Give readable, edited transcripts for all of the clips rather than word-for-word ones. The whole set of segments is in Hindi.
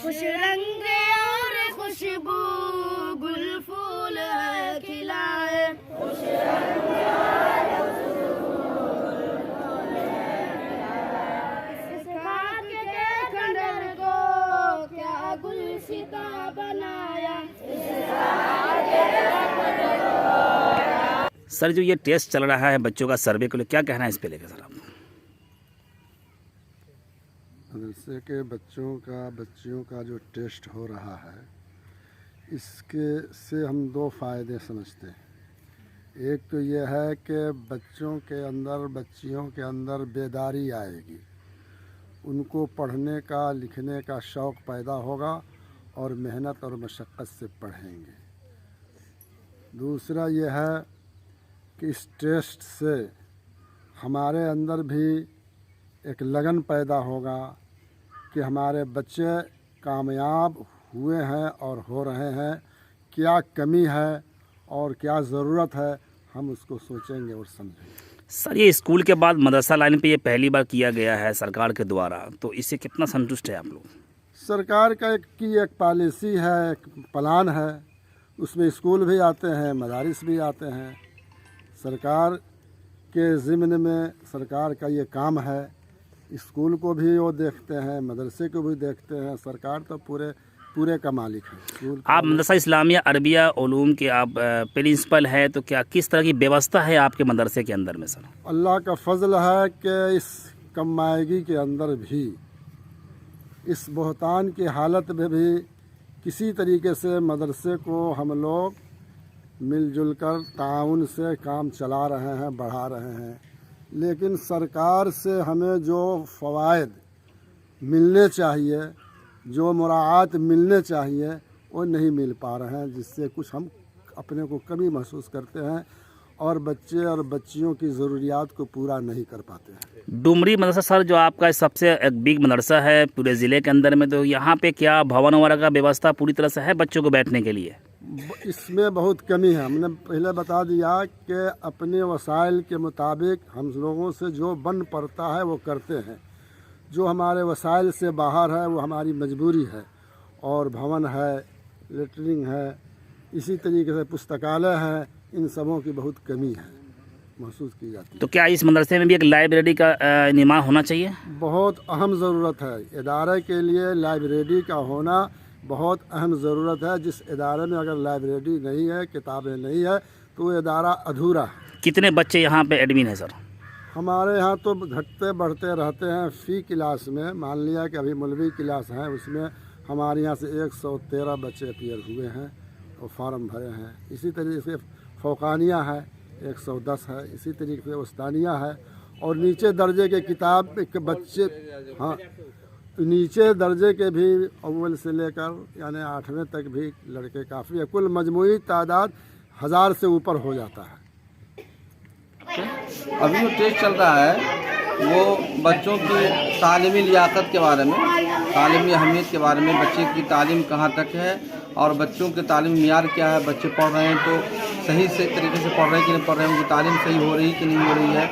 खुश रंग और खुशबू गुल फूल खिलाए। इस खाक के खंडर को क्या गुलसिता बनाया। सर जो ये टेस्ट चल रहा है बच्चों का सर्वे के लिए, क्या कहना है इस पे लेकर सर आप? मदरसे के बच्चियों का जो टेस्ट हो रहा है, इसके से हम दो फ़ायदे समझते हैं। एक तो ये है कि बच्चियों के अंदर बेदारी आएगी, उनको पढ़ने का लिखने का शौक़ पैदा होगा और मेहनत और मशक्क़त से पढ़ेंगे। दूसरा ये है कि इस टेस्ट से हमारे अंदर भी एक लगन पैदा होगा कि हमारे बच्चे कामयाब हुए हैं और हो रहे हैं, क्या कमी है और क्या ज़रूरत है, हम उसको सोचेंगे और समझेंगे। सर ये स्कूल के बाद मदरसा लाइन पे ये पहली बार किया गया है सरकार के द्वारा, तो इससे कितना संतुष्ट है आप लोग? सरकार का एक पॉलिसी है, एक प्लान है, उसमें स्कूल भी आते हैं, मदारिस भी आते हैं। सरकार के ज़िम्न में सरकार का ये काम है, स्कूल को भी वो देखते हैं, मदरसे को भी देखते हैं। सरकार तो पूरे का मालिक है। आप मदरसा इस्लामिया अरबिया उलूम के आप प्रिंसिपल है, तो क्या किस तरह की व्यवस्था है आपके मदरसे के अंदर में सर? अल्लाह का फजल है कि इस कमायगी के अंदर भी, इस बहतान की हालत में भी किसी तरीके से मदरसे को हम लोग मिलजुल कर ताउन से काम चला रहे हैं, बढ़ा रहे हैं। लेकिन सरकार से हमें जो फ़वाइद मिलने चाहिए, जो मुराआत मिलने चाहिए, वो नहीं मिल पा रहे हैं, जिससे कुछ हम अपने को कमी महसूस करते हैं और बच्चे और बच्चियों की ज़रूरियात को पूरा नहीं कर पाते हैं। डुमरी मदरसा सर जो आपका सबसे एक बिग मदरसा है पूरे ज़िले के अंदर में, तो यहाँ पे क्या भवन वगैरह का व्यवस्था पूरी तरह से है बच्चों को बैठने के लिए? इसमें बहुत कमी है। हमने पहले बता दिया कि अपने वसाइल के मुताबिक हम लोगों से जो बन पड़ता है वो करते हैं, जो हमारे वसाइल से बाहर है वो हमारी मजबूरी है। और भवन है, लेटरिन है, इसी तरीके से पुस्तकालय है, इन सबों की बहुत कमी है, महसूस की जाती है। तो क्या इस मदरसे में भी एक लाइब्रेरी का निर्माण होना चाहिए? बहुत अहम ज़रूरत है। इदारे के लिए लाइब्रेरी का होना बहुत अहम ज़रूरत है। जिस इदारे में अगर लाइब्रेरी नहीं है, किताबें नहीं है, तो वो इदारा अधूरा है। कितने बच्चे यहाँ पे एडमिन है सर? हमारे यहाँ तो घटते बढ़ते रहते हैं। फ़ी क्लास में मान लिया कि अभी मौलवी क्लास है, उसमें हमारे यहाँ से 113 बच्चे अपीयर हुए हैं और फार्म भरे हैं। इसी तरीके से फ़ौकानिया है 110 है, इसी तरीके से उस्तानिया है। और नीचे दर्जे के किताब के बच्चे, हाँ, नीचे दर्जे के भी अव्वल से लेकर यानी 8वें तक भी लड़के काफ़ी है। कुल मजमूई तादाद 1000 से ऊपर हो जाता है। अभी जो टेस्ट चल रहा है वो बच्चों की तालीमी लियाकत के बारे में, तालीमी अहमियत के बारे में, बच्चे की तालीम कहाँ तक है और बच्चों के तालीम मियार क्या है, बच्चे पढ़ रहे हैं तो सही से तरीके से पढ़ रहे हैं कि नहीं पढ़ रहे हैं, उनकी तालीम सही हो रही कि नहीं हो रही है,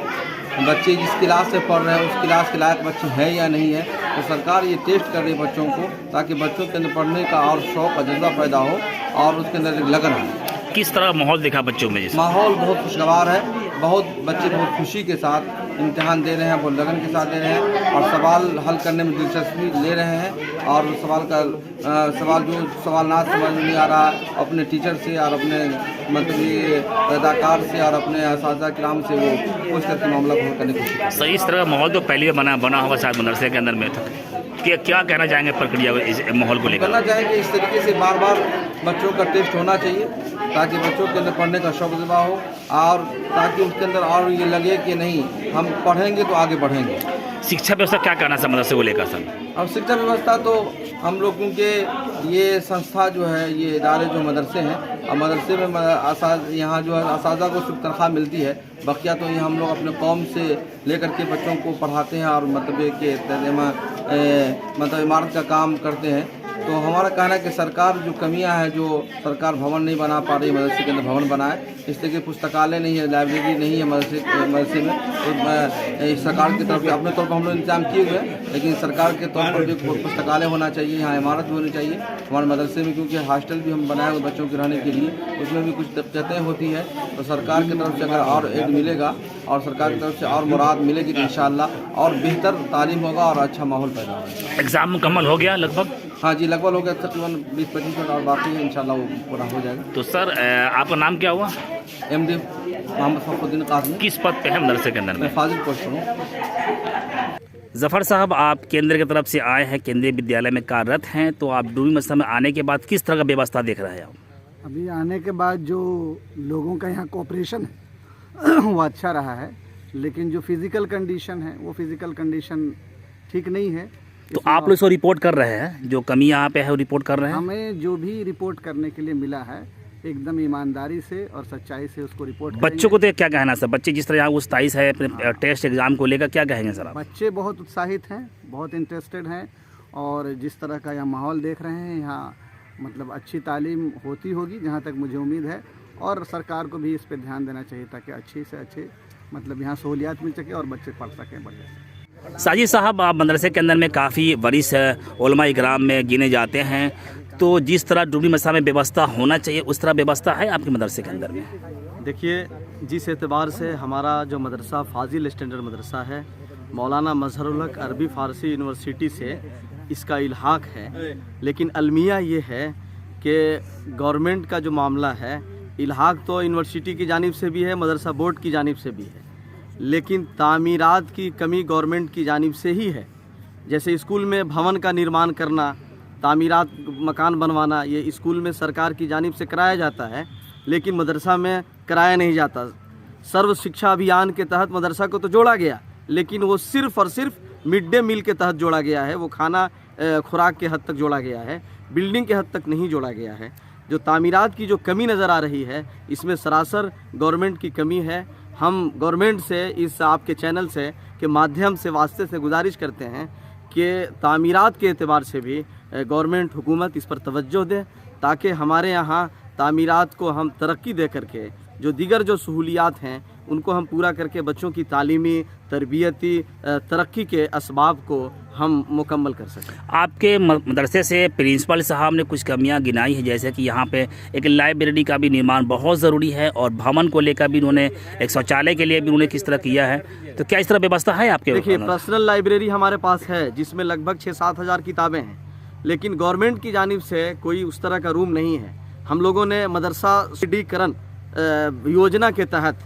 बच्चे जिस क्लास से पढ़ रहे हैं उस क्लास के लायक बच्चे हैं या नहीं है। तो सरकार ये टेस्ट कर रही है बच्चों को, ताकि बच्चों के अंदर पढ़ने का और शौक़ और जज्बा पैदा हो और उसके अंदर एक लगन है। किस तरह माहौल दिखा बच्चों में? माहौल बहुत खुशगवार है, बहुत बच्चे बहुत खुशी के साथ इम्तिहान दे रहे हैं वो लगन के साथ दे रहे हैं और सवाल हल करने में दिलचस्पी ले रहे हैं और सवाल जो सवालनात समझ में नहीं आ रहा है अपने टीचर से और अपने मतलब ये अदाकार से और अपने असातिज़ा किराम से वो पूछ करके मामला को हल करने की कोशिश कर रहे हैं। सही इस तरह का माहौल तो पहले बना हुआ शायद मदरसे के अंदर में, तो क्या कहना चाहेंगे प्रक्रिया इस माहौल को लेकर? करना चाहेंगे इस तरीके से बार बार बच्चों का टेस्ट होना चाहिए ताकि बच्चों के अंदर पढ़ने का शौक जमा हो और ताकि उसके अंदर और ये लगे कि नहीं हम पढ़ेंगे तो आगे बढ़ेंगे। शिक्षा व्यवस्था क्या कहना है मदरसे को लेकर सर? अब शिक्षा व्यवस्था तो हम लोगों के ये संस्था जो है ये इदारे जो मदरसे हैं और मदरसे में यहाँ जो है असातिज़ा को सिर्फ तनख्वाह मिलती है, बकिया तो ये हम लोग अपने कौम से लेकर के बच्चों को पढ़ाते हैं और मतलब इमारत का काम करते हैं। तो हमारा कहना है कि सरकार जो कमियां हैं, जो सरकार भवन नहीं बना पा रही मदरसे के अंदर भवन बनाए, इस तरह के पुस्तकालय नहीं है, लाइब्रेरी नहीं है मदरसे में, तो सरकार की तरफ से अपने तौर पर हम लोग इंतजाम किए हुए हैं, लेकिन सरकार के तौर पर भी पुस्तकालय होना चाहिए, यहाँ इमारत भी होनी चाहिए हमारे मदरसे में, क्योंकि हॉस्टल भी हम बनाए हुए बच्चों के रहने के लिए, उसमें भी कुछ दिक्कतें होती है। तो सरकार की तरफ से अगर और एड मिलेगा और सरकार की तरफ से और मुराद मिलेगी तो इंशाअल्लाह और बेहतर तालीम होगा और अच्छा माहौल पैदा होगा। एग्ज़ाम मुकम्मल हो गया लगभग? हाँ जी, लगभग हो गया, तकरीबन 20-25 मिनट और बाकी है, इंशाल्लाह वो पूरा हो जाएगा। तो सर आपका नाम क्या हुआ? MD मोहम्मद फखरुद्दीन काज़मी। किस पद पे है मदरसे के अंदर में? मैं फाजिल पोस्ट हूँ। जफ़र साहब, आप केंद्र की तरफ से आए हैं, केंद्रीय विद्यालय में कार्यरत हैं, तो आप डूबी मदरसा में आने के बाद किस तरह का व्यवस्था देख रहे हैं आप? अभी आने के बाद जो लोगों का यहाँ कोऑपरेशन है वो अच्छा रहा है, लेकिन जो फिज़िकल कंडीशन है वो फिज़िकल कंडीशन ठीक नहीं है। तो आप लोग इसको रिपोर्ट कर रहे हैं, जो कमी यहाँ पे है वो रिपोर्ट कर रहे हैं? हमें जो भी रिपोर्ट करने के लिए मिला है एकदम ईमानदारी से और सच्चाई से उसको रिपोर्ट बच्चों को तो क्या कहना है सर? बच्चे जिस तरह यहाँ उत्साहित है अपने टेस्ट एग्जाम को लेकर, क्या कहेंगे सर आप? बच्चे बहुत उत्साहित हैं, बहुत इंटरेस्टेड हैं और जिस तरह का यहाँ माहौल देख रहे हैं यहाँ मतलब अच्छी तालीम होती होगी जहाँ तक मुझे उम्मीद है, और सरकार को भी इस पर ध्यान देना चाहिए ताकि अच्छी से अच्छे मतलब यहाँ सहूलियात मिल सके और बच्चे पढ़ सकें बढ़िया। साजिद साहब, आप मदरसे के अंदर में काफ़ी वरिष्ठ उलमा इकराम में गिने जाते हैं, तो जिस तरह डूबी मदरसा में व्यवस्था होना चाहिए उस तरह व्यवस्था है आपके मदरसे के अंदर में? देखिए, जिस एतबार से हमारा जो मदरसा फाजिल स्टैंडर्ड मदरसा है, मौलाना मजहरुल हक अरबी फ़ारसी यूनिवर्सिटी से इसका इल्हाक है, लेकिन अलमिया ये है कि गवर्नमेंट का जो मामला है, इल्हाक तो यूनिवर्सिटी की जानिब से भी है, मदरसा बोर्ड की जानिब से भी है, लेकिन तामीरात की कमी गवर्नमेंट की जानिब से ही है। जैसे स्कूल में भवन का निर्माण करना, तामीरात मकान बनवाना, ये स्कूल में सरकार की जानिब से कराया जाता है, लेकिन मदरसा में कराया नहीं जाता। सर्व शिक्षा अभियान के तहत मदरसा को तो जोड़ा गया, लेकिन वो सिर्फ़ और सिर्फ मिड डे मील के तहत जोड़ा गया है, वो खाना खुराक के हद तक जोड़ा गया है, बिल्डिंग के हद तक नहीं जोड़ा गया है। जो तामीरात की जो कमी नज़र आ रही है, इसमें सरासर गवर्नमेंट की कमी है। हम गवर्नमेंट से इस आपके चैनल से के माध्यम से वास्ते से गुजारिश करते हैं कि तामीरात के एतबार से भी गवर्नमेंट हुकूमत इस पर तवज्जो दे, ताकि हमारे यहाँ तामीरात को हम तरक्की दे करके जो दीगर जो सहूलियात हैं उनको हम पूरा करके बच्चों की तालीमी तरबियती तरक्की के असबाब को हम मुकम्मल कर सकें। आपके मदरसे से प्रिंसिपल साहब ने कुछ कमियां गिनाई है, जैसे कि यहाँ पे एक लाइब्रेरी का भी निर्माण बहुत ज़रूरी है और भवन को लेकर भी उन्होंने एक शौचालय के लिए भी उन्होंने किस तरह किया है, तो क्या इस तरह व्यवस्था है आपके? देखिए, पर्सनल लाइब्रेरी हमारे पास है जिसमें लगभग 6-7 हज़ार किताबें हैं, लेकिन गवर्नमेंट की जानिब से कोई उस तरह का रूम नहीं है। हम लोगों ने मदरसा सुदृढ़ीकरण योजना के तहत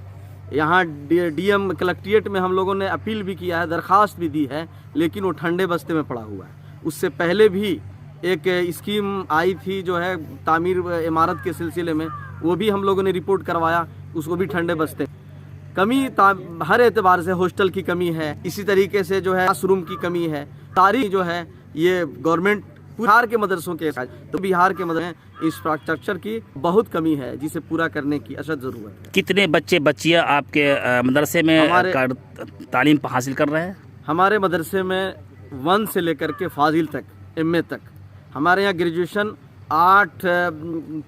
यहाँ DM कलेक्ट्रेट में हम लोगों ने अपील भी किया है, दरख्वास्त भी दी है, लेकिन वो ठंडे बस्ते में पड़ा हुआ है। उससे पहले भी एक स्कीम आई थी जो है तामीर इमारत के सिलसिले में, वो भी हम लोगों ने रिपोर्ट करवाया, उसको भी ठंडे बस्ते। कमी हर एतबार से हॉस्टल की कमी है, इसी तरीके से जो है क्लासरूम की कमी है, सारी जो है ये गवर्नमेंट बिहार के मदरसों के साथ, तो बिहार के मदरसे इंफ्रास्ट्रक्चर की बहुत कमी है जिसे पूरा करने की अशद ज़रूरत है। कितने बच्चे बच्चियाँ आपके मदरसे में तालीम हासिल कर रहे हैं? हमारे मदरसे में 1 से लेकर के फाजिल तक, MA तक, हमारे यहाँ ग्रेजुएशन 8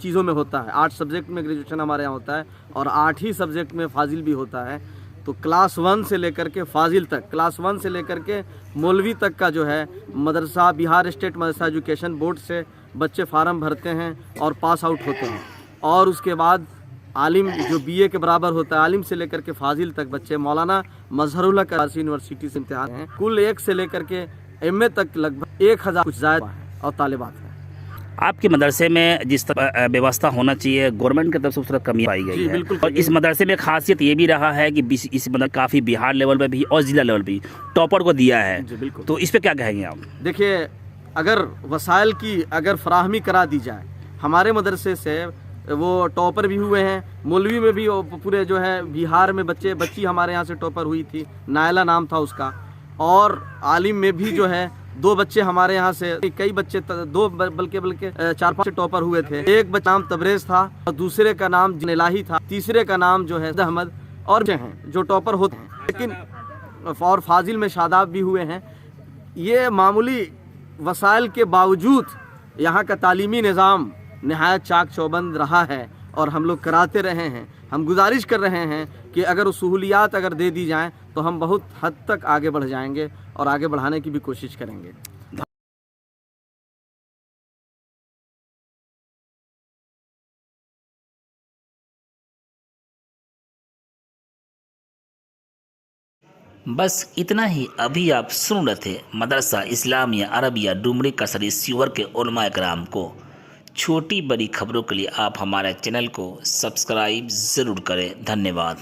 चीज़ों में होता है, 8 सब्जेक्ट में ग्रेजुएशन हमारे यहाँ होता है और 8 ही सब्जेक्ट में फाजिल भी होता है। तो क्लास 1 से लेकर के फाजिल तक, क्लास 1 से लेकर के मौलवी तक का जो है मदरसा बिहार स्टेट मदरसा एजुकेशन बोर्ड से बच्चे फार्म भरते हैं और पास आउट होते हैं, और उसके बाद आलिम जो बीए के बराबर होता है, आलिम से लेकर के फाजिल तक बच्चे मौलाना मजहरुल हक फारसी यूनिवर्सिटी से इम्तिहान हैं। कुल 1 से लेकर के एमए तक लगभग 1000 कुछ ज़ायद और तालिबात हैं। आपके मदरसे में जिस तरह व्यवस्था होना चाहिए गवर्नमेंट की तरफ से उस तरह कमी पाई गई जी, है। बिल्कुल। और इस मदरसे में खासियत ये भी रहा है कि इस मदरसे काफ़ी बिहार लेवल पे भी और ज़िला लेवल पे भी टॉपर को दिया है। जी, बिल्कुल। तो इस पे क्या कहेंगे आप? देखिए, अगर वसाइल की अगर फराहमी करा दी जाए, हमारे मदरसे से वो टॉपर भी हुए हैं, मौलवी में भी पूरे जो है बिहार में बच्ची हमारे यहाँ से टॉपर हुई थी, नायला नाम था उसका। और आलिम में भी जो है 2 बच्चे हमारे यहाँ से, कई बच्चे 2 बल्कि 4-5 टॉपर हुए थे। एक बच्चा नाम तबरेज था और दूसरे का नाम जनेलाही था, तीसरे का नाम जो है अहमद, और हैं जो टॉपर होते हैं। लेकिन और फाजिल में शादाब भी हुए हैं। ये मामूली वसाइल के बावजूद यहाँ का तालीमी निज़ाम नहायत चाक चौबंद रहा है और हम लोग कराते रहे हैं। हम गुजारिश कर रहे हैं कि अगर सहूलियात अगर दे दी जाएं तो हम बहुत हद तक आगे बढ़ जाएंगे और आगे बढ़ाने की भी कोशिश करेंगे। बस इतना ही। अभी आप सुन रहे थे मदरसा इस्लामिया अरबिया डुमरी कसरी सीवर के उलमा इकराम को। छोटी बड़ी खबरों के लिए आप हमारे चैनल को सब्सक्राइब ज़रूर करें। धन्यवाद।